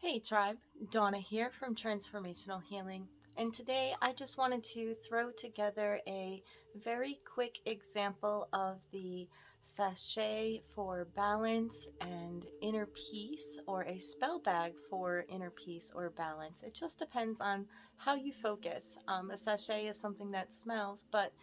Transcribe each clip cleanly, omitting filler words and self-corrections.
Hey tribe, Dawna here from Transformational Healing, and today I just wanted to throw together a very quick example of the sachet for balance and inner peace, or a spell bag for inner peace or balance. It just depends on how you focus. A sachet is something that smells, but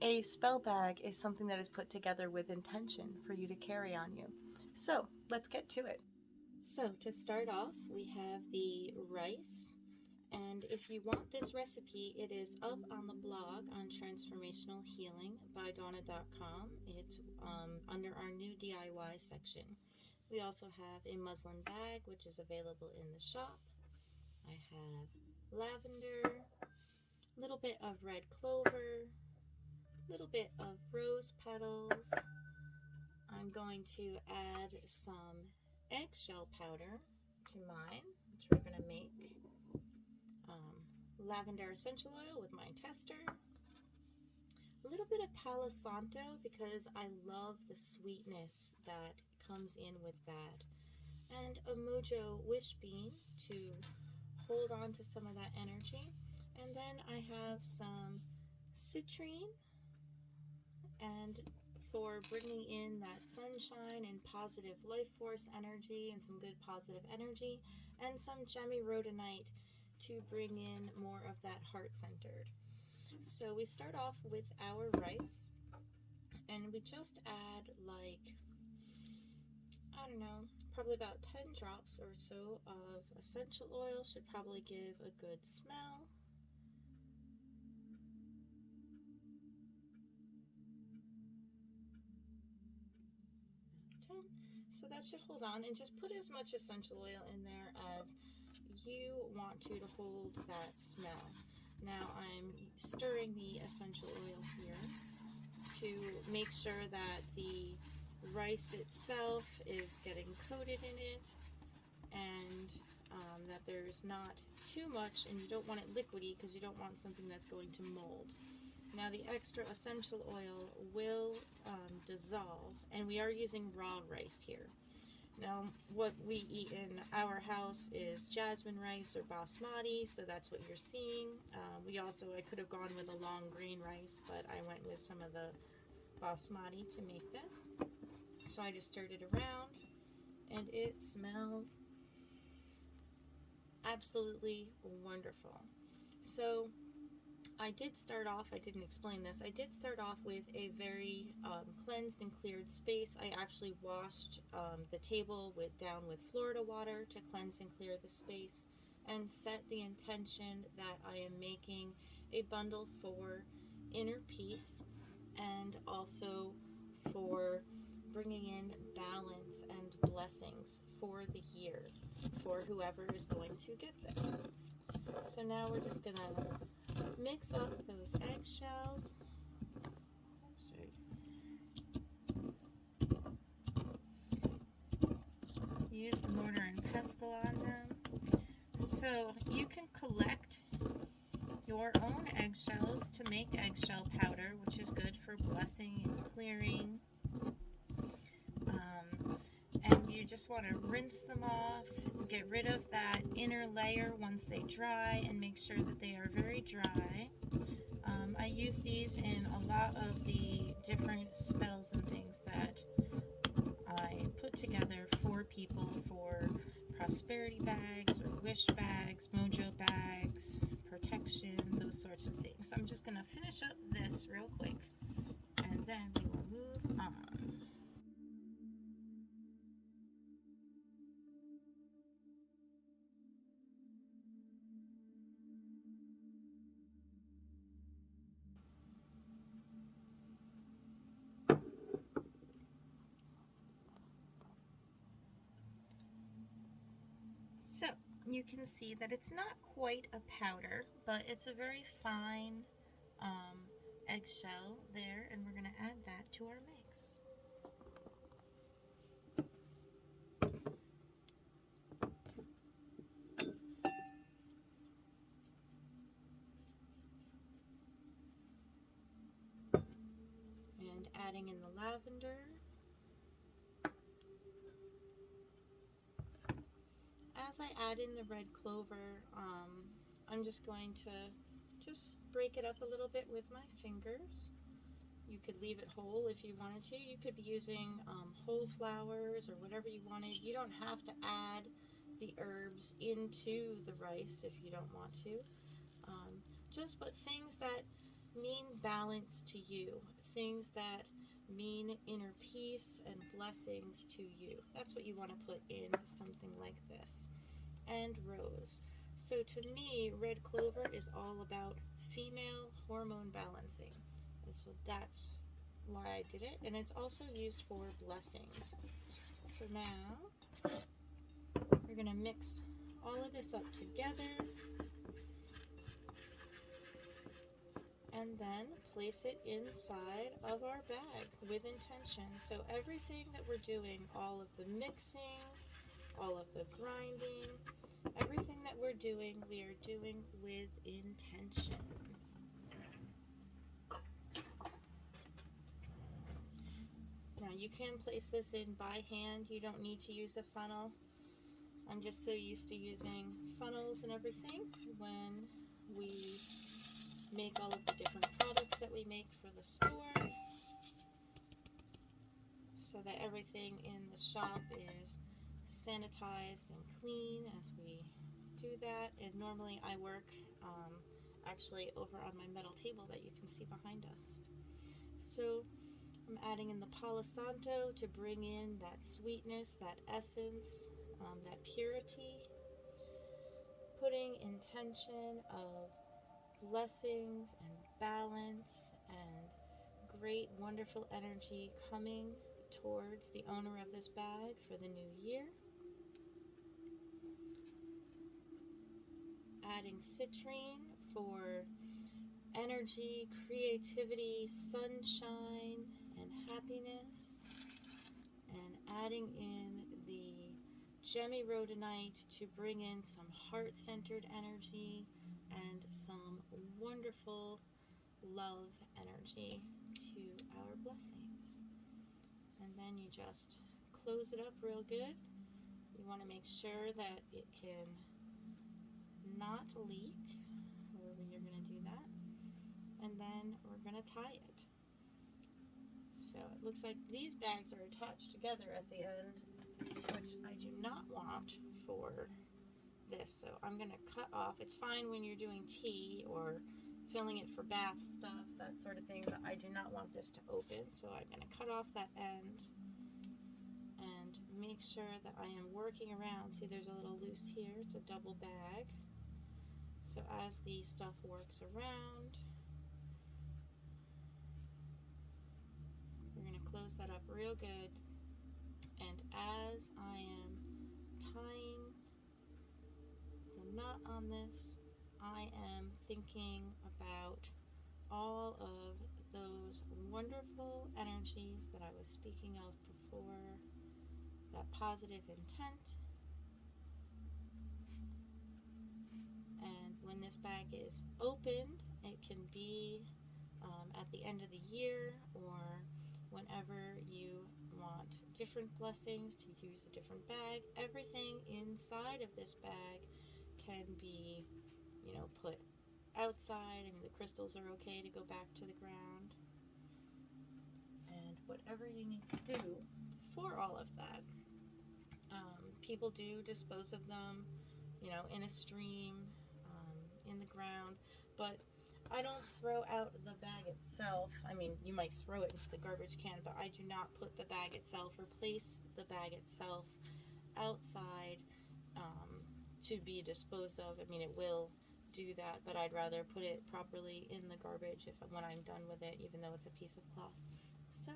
a spell bag is something that is put together with intention for you to carry on you. So let's get to it. So to start off, we have the rice. And if you want this recipe, it is up on the blog on Transformational Healing by Dawna.com. It's under our new DIY section. We also have a muslin bag, which is available in the shop. I have lavender, a little bit of red clover, a little bit of rose petals. I'm going to add some eggshell powder to mine, which we're going to make lavender essential oil with my tester. A little bit of Palo Santo because I love the sweetness that comes in with that. And a Mojo wish bean to hold on to some of that energy. And then I have some citrine and for bringing in that sunshine and positive life force energy and some good positive energy, and some gemmy rhodonite to bring in more of that heart-centered. So we start off with our rice, and we just add I don't know, probably about 10 drops or so of essential oil. Should probably give a good smell. So that should hold on, and just put as much essential oil in there as you want to hold that smell. Now I'm stirring the essential oil here to make sure that the rice itself is getting coated in it, and that there's not too much, and you don't want it liquidy because you don't want something that's going to mold. Now the extra essential oil will dissolve, and we are using raw rice here. Now what we eat in our house is jasmine rice or basmati, so that's what you're seeing. I could have gone with a long grain rice, but I went with some of the basmati to make this. So I just stirred it around, and it smells absolutely wonderful. So I didn't explain this, I did start off with a very cleansed and cleared space. I actually washed the table down with Florida water to cleanse and clear the space, and set the intention that I am making a bundle for inner peace, and also for bringing in balance and blessings for the year for whoever is going to get this. So now we're just going to mix up those eggshells. Use the mortar and pestle on them. So you can collect your own eggshells to make eggshell powder, which is good for blessing and clearing. And you just want to rinse them off, get rid of that inner layer once they dry, and make sure that they are very dry. I use these in a lot of the different spells and things that I put together for people, for prosperity bags or wish bags, mojo bags, protection, those sorts of things. So I'm just going to finish up this real quick, and then we will move on. So you can see that it's not quite a powder, but it's a very fine eggshell there, and we're going to add that to our mix. And adding in the lavender, as I add in the red clover, I'm just going to just break it up a little bit with my fingers. You could leave it whole if you wanted to. You could be using whole flowers or whatever you wanted. You don't have to add the herbs into the rice if you don't want to. Just put things that mean balance to you, things that mean inner peace and blessings to you. That's what you want to put in something like this. And rose. So to me, red clover is all about female hormone balancing. And so that's why I did it. And it's also used for blessings. So now we're going to mix all of this up together and then place it inside of our bag with intention. So everything that we're doing, all of the mixing, all of the grinding, everything that we're doing, we are doing with intention. Now you can place this in by hand. You don't need to use a funnel. I'm just so used to using funnels and everything when we make all of the different products that we make for the store, so that everything in the shop is sanitized and clean as we do that. And normally I work actually over on my metal table that you can see behind us. So I'm adding in the Palo Santo to bring in that sweetness, that essence, that purity, putting intention of blessings and balance and great, wonderful energy coming towards the owner of this bag for the new year. Adding citrine for energy, creativity, sunshine, and happiness. And adding in the gemmy rhodonite to bring in some heart-centered energy and some wonderful love energy to our blessings. And then you just close it up real good. You want to make sure that it can not leak. You're going to do that. And then we're going to tie it. So it looks like these bags are attached together at the end, which I do not want for this. So I'm going to cut off. It's fine when you're doing tea or filling it for bath stuff, that sort of thing, but I do not want this to open. So I'm going to cut off that end and make sure that I am working around. See, there's a little loose here. It's a double bag. So as the stuff works around, we're going to close that up real good. And as I am tying the knot on this, I am thinking about all of those wonderful energies that I was speaking of before, that positive intent. And when this bag is opened, it can be at the end of the year or whenever you want different blessings to use a different bag. Everything inside of this bag can be, put outside. I mean, the crystals are okay to go back to the ground. And whatever you need to do for all of that. People do dispose of them, in a stream, in the ground, but I don't throw out the bag itself. I mean, you might throw it into the garbage can, but I do not put the bag itself or place the bag itself outside to be disposed of. I mean, it will do that, but I'd rather put it properly in the garbage when I'm done with it, even though it's a piece of cloth. So,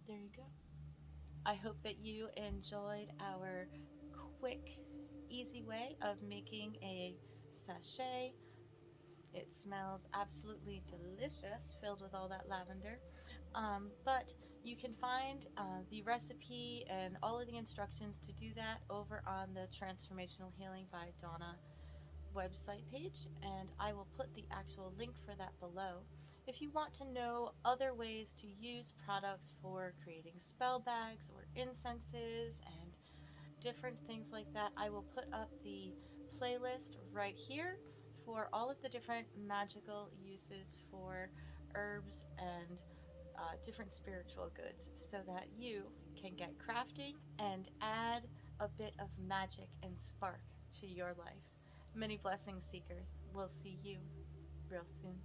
there you go. I hope that you enjoyed our quick, easy way of making a sachet. It smells absolutely delicious, filled with all that lavender. But you can find the recipe and all of the instructions to do that over on the Transformational Healing by Dawna website page, and I will put the actual link for that below. If you want to know other ways to use products for creating spell bags or incenses and different things like that. I will put up the playlist right here for all of the different magical uses for herbs and different spiritual goods so that you can get crafting and add a bit of magic and spark to your life. Many blessings, seekers. We'll see you real soon.